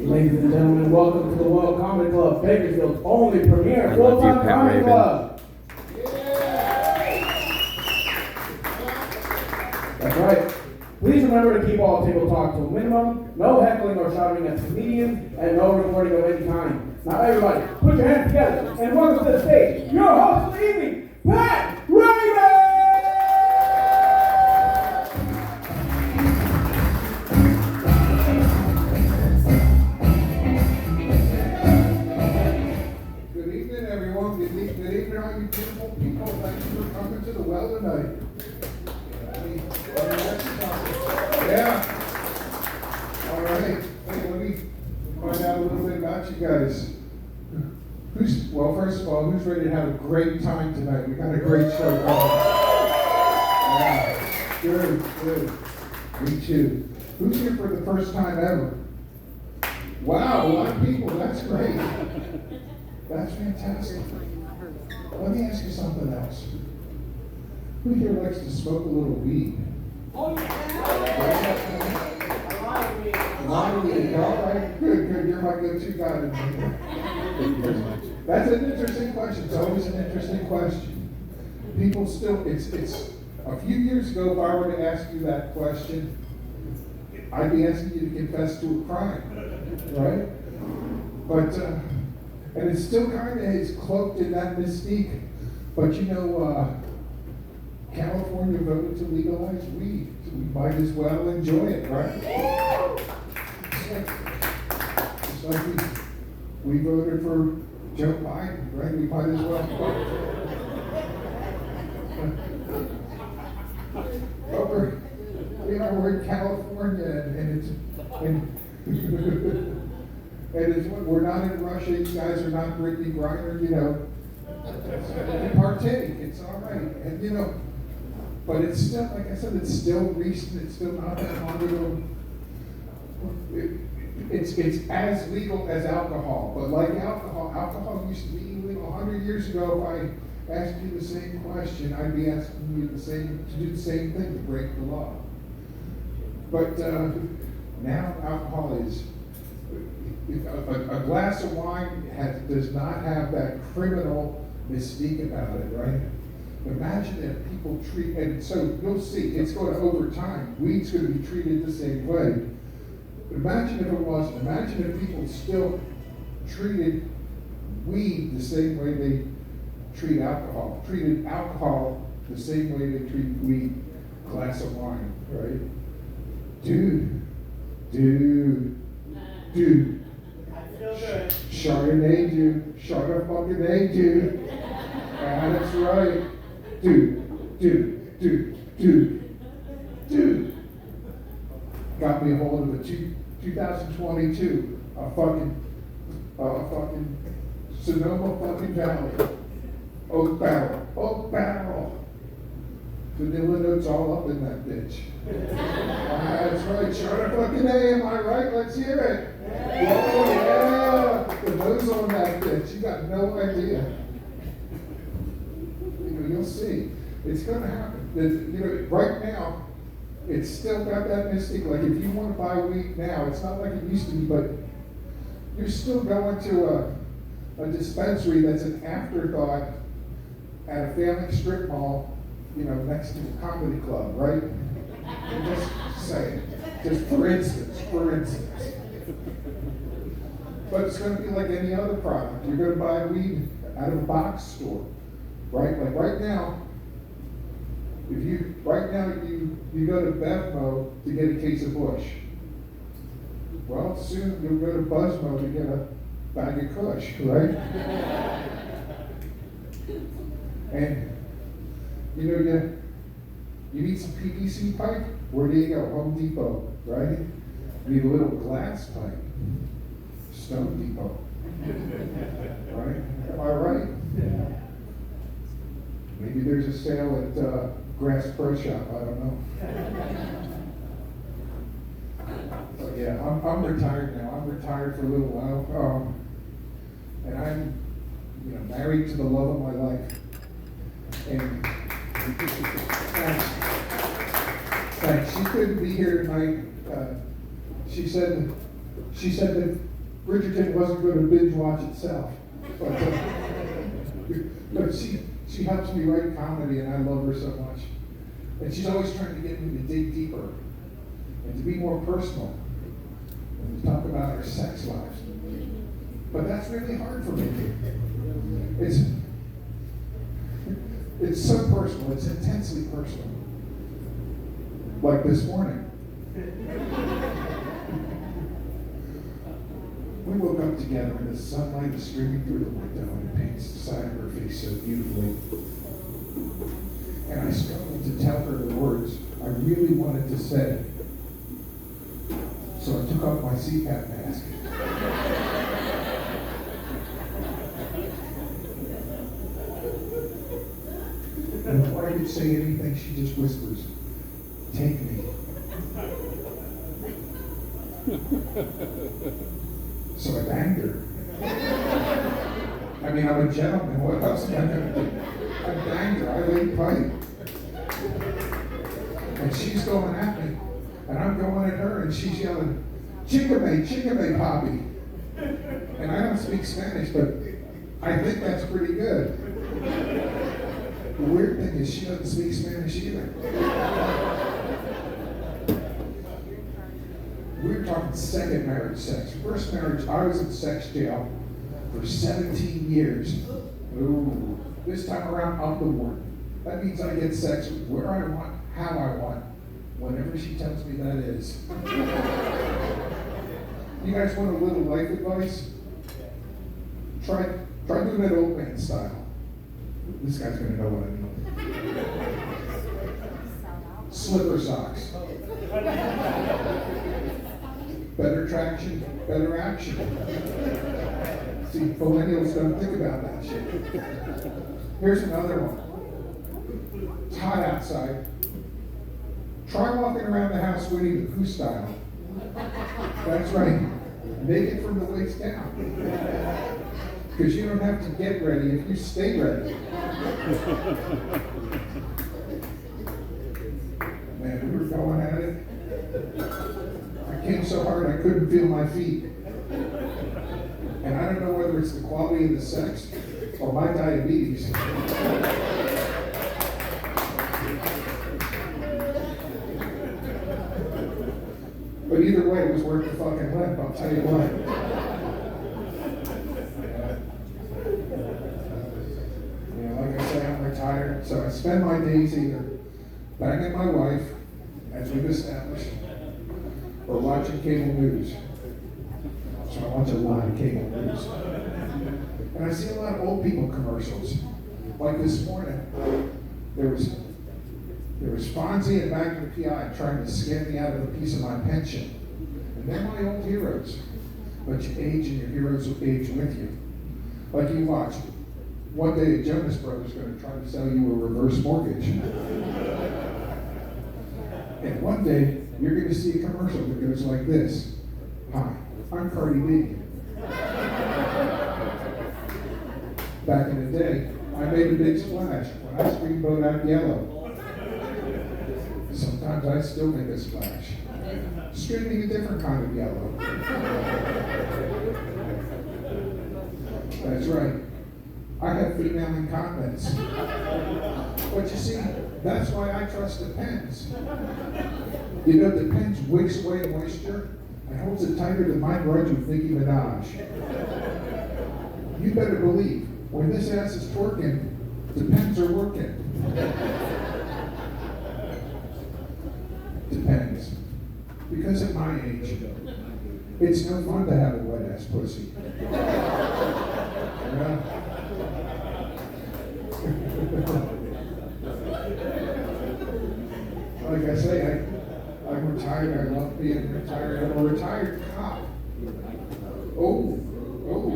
Ladies and gentlemen, welcome to the World Comedy Club, Bakersfield's only premier full-time comedy club. That's right. Please remember to keep all table talk to a minimum, no heckling or shouting at comedians, and no recording of any kind. Now everybody, put your hands together and welcome to the stage, your host of the evening, Pat Raymond! All you beautiful people, thank you for coming to the well tonight. Yeah. All right. Hey, let me find out a little bit about you guys. Well, first of all, who's ready to have a great time tonight? We got a great show going. Yeah. Good. Me too. Who's here for the first time ever? Wow, a lot of people. That's great. That's fantastic. Let me ask you something else. Who here likes to smoke a little weed? Oh, yeah. A lot of weed. All right, good. You're my go-to guy tonight. That's an interesting question. It's always an interesting question. People still, it's a few years ago, if I were to ask you that question, I'd be asking you to confess to a crime, right? But, and it still kind of is cloaked in that mystique. But you know, California voted to legalize weed, so we might as well enjoy it, right? Just like we voted for Joe Biden, right? We might as well vote. But we're in California, and it's we're not in Russia. You guys are not Brittany Griner, you know. Partake, it's all right, and you know. But it's still, like I said, it's still recent. It's still not that long ago. It's as legal as alcohol, but like alcohol used to be illegal 100 years ago. If I asked you the same question, I'd be asking you to do the same thing, to break the law. But now alcohol is. A glass of wine does not have that criminal mystique about it, right? Imagine if people treat, and so you'll see, it's going to, over time, weed's going to be treated the same way. Imagine if it wasn't. Imagine if people still treated weed the same way they treated alcohol the same way they treat weed, glass of wine, right? Dude. Chardonnay, dude. Chardonnay fucking A, dude. That's right. Dude. Got me a hold of a 2022, a fucking Sonoma fucking Valley. Oak Barrel. Vanilla notes all up in that bitch. That's right. Chardonnay fucking A, am I right? Let's hear it. Oh yeah, the nose on that bitch. You got no idea. You know, you'll see. It's going to happen. You know, right now, it's still got that mystic. Like if you want to buy weed now, it's not like it used to be, but you're still going to a dispensary that's an afterthought at a family strip mall, you know, next to the comedy club, right? And just say, just for instance. But it's going to be like any other product. You're going to buy weed out of a box store, right? Like right now, you go to Bevmo to get a case of Bush. Well, soon you'll go to Buzzmo to get a bag of Kush, right? And you know, you need some PVC pipe. Where do you go? Home Depot, right? You need a little glass pipe. Stone Depot. Right? Am I right? Maybe there's a sale at Grass Pro Shop. I don't know. But yeah, I'm retired now. I'm retired for a little while, and I'm, married to the love of my life. And thanks. She couldn't be here tonight. She said that Bridgerton wasn't going to binge watch itself, but she helps me write comedy, and I love her so much. And she's always trying to get me to dig deeper and to be more personal and to talk about our sex lives. But that's really hard for me. It's so personal. It's intensely personal. Like this morning. We woke up together and the sunlight is streaming through the window and it paints the side of her face so beautifully. And I struggled to tell her the words I really wanted to say. So I took off my CPAP mask. And before I could say anything, she just whispers, "Take me." So I banged her. I mean, I'm a gentleman. What else am I going to do? I banged her. I laid pipe. And she's going at me. And I'm going at her, and she's yelling, "Chickabay, Poppy." And I don't speak Spanish, but I think that's pretty good. The weird thing is she doesn't speak Spanish either. We were talking second marriage sex. First marriage, I was in sex jail for 17 years. Ooh. This time around, I'm the one. That means I get sex where I want, how I want, whenever she tells me that is. You guys want a little life advice? Try doing it old man style. This guy's gonna know what I mean. Slipper socks. Better traction, better action. See, millennials don't think about that shit. Here's another one. It's hot outside. Try walking around the house Winnie the Pooh style. That's right. Naked from the waist down. Because you don't have to get ready if you stay ready. Man, we were going at it. I came so hard I couldn't feel my feet. And I don't know whether it's the quality of the sex or my diabetes. But either way, it was worth the fucking limp, I'll tell you what. Like I say, I'm retired, so I spend my days either banging my wife, as we've established, or watching cable news. So I watch a lot of cable news. And I see a lot of old people commercials. Like this morning, there was Fonzie and Magnum PI trying to scam me out of a piece of my pension. And they're my old heroes. But you age and your heroes will age with you. Like you watched. One day, a Jonas Brothers going to try to sell you a reverse mortgage. And one day, you're going to see a commercial that goes like this. "Hi, I'm Cardi B." Back in the day, I made a big splash when I screamed Bodak Yellow. Sometimes I still make a splash. Screaming a different kind of yellow. That's right. I have female incontinence. But you see, that's why I trust Depends. You know, Depends wicks away moisture and holds it tighter than my grudge with Nicki Minaj. You better believe, when this ass is twerking, Depends are working. Depends. Because at my age, it's no fun to have a wet ass pussy. Yeah. retired. I love being retired. I'm a retired cop. Oh,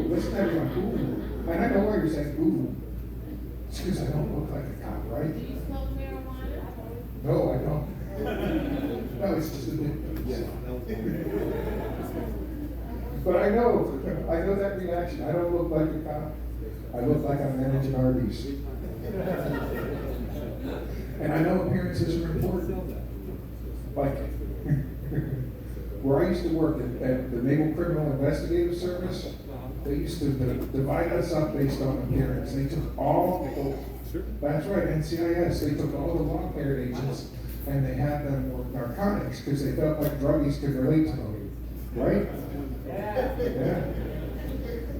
listen to everyone. Ooh. And I know why you're saying ooh. It's because I don't look like a cop, right? Do you smoke marijuana? No, I don't. No, it's just a bit. Yeah. But I know that reaction. I don't look like a cop. I look like I'm managing Arby's. And I know appearances are important. Like, where I used to work at the Naval Criminal Investigative Service, they used to divide us up based on appearance. They took that's right, NCIS, they took all the long-haired agents and they had them work narcotics because they felt like druggies could relate to them. Right? Yeah.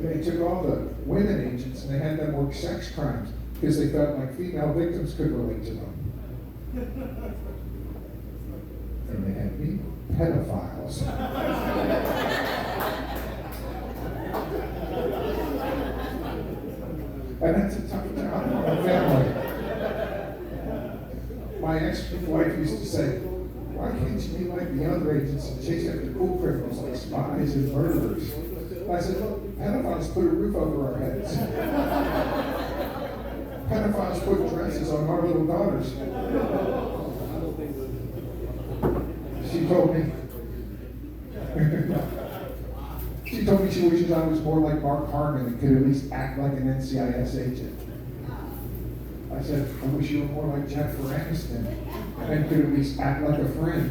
They took all the women agents and they had them work sex crimes because they felt like female victims could relate to them. And they had me, pedophiles. And that's a tough job on a family. My ex-wife used to say, why can't you be like the other agents and chase after cool criminals like spies and murderers? I said, look, pedophiles put a roof over our heads. Pedophiles put dresses on our little daughters. She told me, she wishes I was more like Mark Harmon and could at least act like an NCIS agent. I said, I wish you were more like Jennifer Aniston and could at least act like a friend.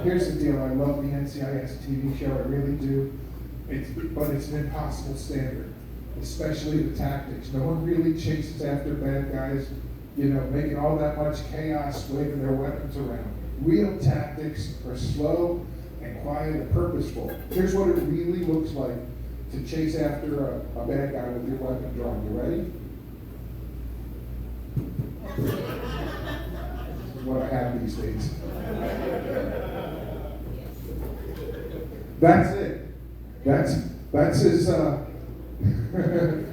Here's the deal, I love the NCIS TV show, I really do. But it's an impossible standard, especially the tactics. No one really chases after bad guys, making all that much chaos, waving their weapons around. Real tactics are slow and quiet and purposeful. Here's what it really looks like to chase after a bad guy with your weapon drawn. You ready? This is what I have these days. That's it. That's as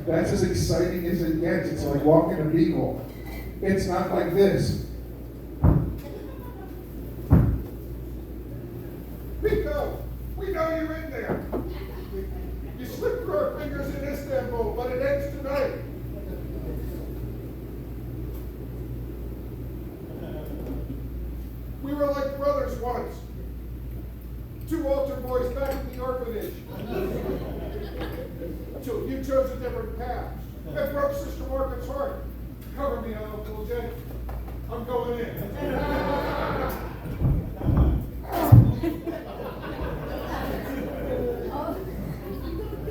that's as exciting as it gets. It's like walking a beagle. It's not like this. Rico, we know you're in there. You slipped through our fingers in Istanbul, but it ends tonight. We were like brothers once. Two altar boys back in the orphanage. Until you chose a different path. It broke Sister Morgan's heart. Cover me, Uncle Jay. I'm going in.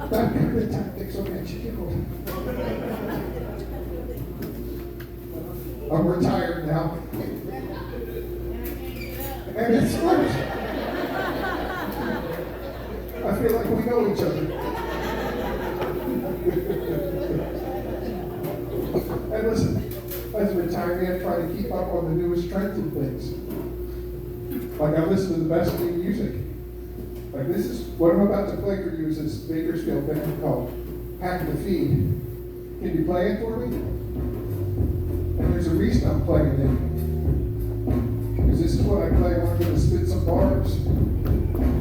That kind of tactics will get you killed. I'm retired now. And it's fun. I feel like we know each other. And listen, as a retiree, I try to keep up on the newest trends and things. Like I listen to the best new music. Like this is what I'm about to play for you is this Bakersfield band called Hack the Feed. Can you play it for me? And there's a reason I'm playing it. Because this is what I play when I'm going to spit some bars. I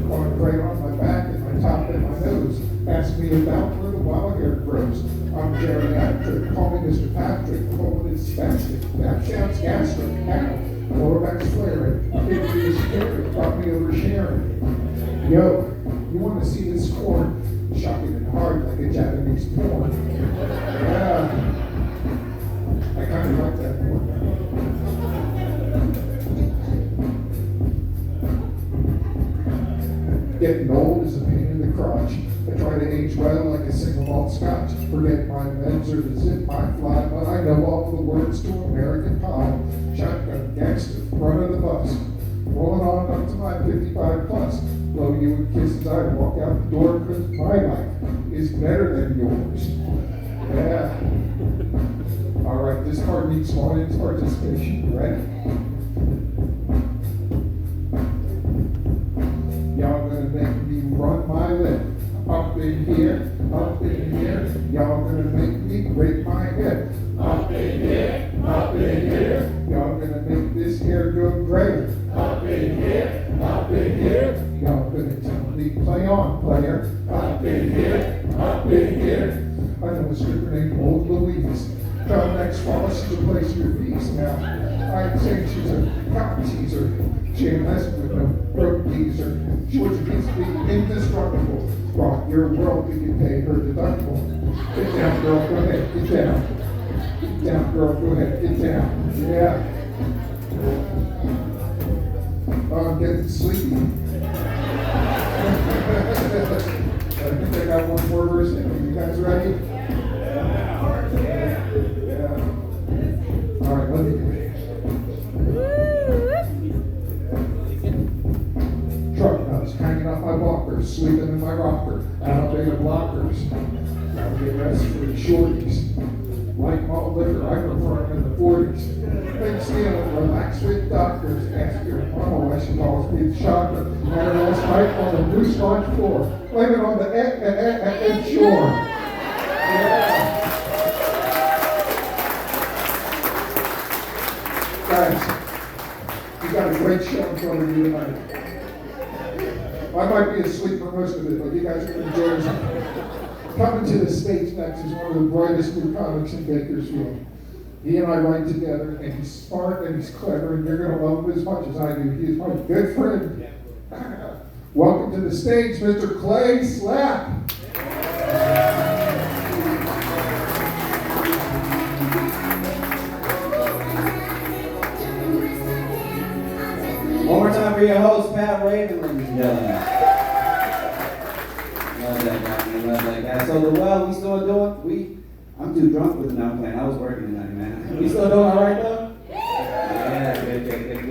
want to play it on my back and my top and my nose. Ask me about where the wild hair grows. I'm geriatric, call me Mr. Patrick, colon is spastic, that shouts gastric, ow, lower back's flaring, injury is scary, got me oversharing. Yo, you want to see this corn? Shocking and hard like a Japanese porn. Yeah, I kind of like that porn. Getting old is a pain in the crotch. I try to age well like a single malt scotch. Forget my meds or to zip my fly, but I know all the words to American Pie. Shotgun, gangster, front of the bus. Rolling on up to my 55 plus. Blow you with kisses, I walk out the door because my life is better than yours. Yeah. All right, this part needs audience participation. Ready? Y'all gonna make me run my lip. Up in here, y'all gonna make me break my head. Up in here, y'all gonna make this hair go gray. stripper named Old Louise. Come next fall, she's a place your feast. Now, I'd say she's a cow teaser. She ain't messing with no broke teaser. She was to be indestructible. Rock your world if you pay her deductible. Get down, girl, go ahead, get down. Get down, girl, go ahead, get down. Yeah. Oh, I'm getting sleepy. I think I got one more verse in. Are you guys ready? Yeah. All right, let me do it. Truck nuts hanging off my walker, sleeping in my rocker, out beta blockers. I'll get arrested for the shorties. Like malt liquor, I prefer them in the 40s. Big steal, relax with doctors. Ask your mama why she calls me the shocker. Had her last night on the blue sponge floor. Blame it on the Ed Shore. Yeah. Guys, you got a great show in front of you tonight. I might be asleep for most of it, but you guys are going to enjoy it. Coming to the stage next is one of the brightest new comics in Bakersfield. He and I write together, and he's smart and he's clever, and you're going to love him as much as I do. He's my good friend. Welcome to the stage, Mr. Clay Slap. One more time for your host, Pat Raven, ladies and gentlemen. Love that guy, man. Love that guy. So, we still doing? I'm too drunk with the now playing. I was working tonight, man. We still doing all right, though?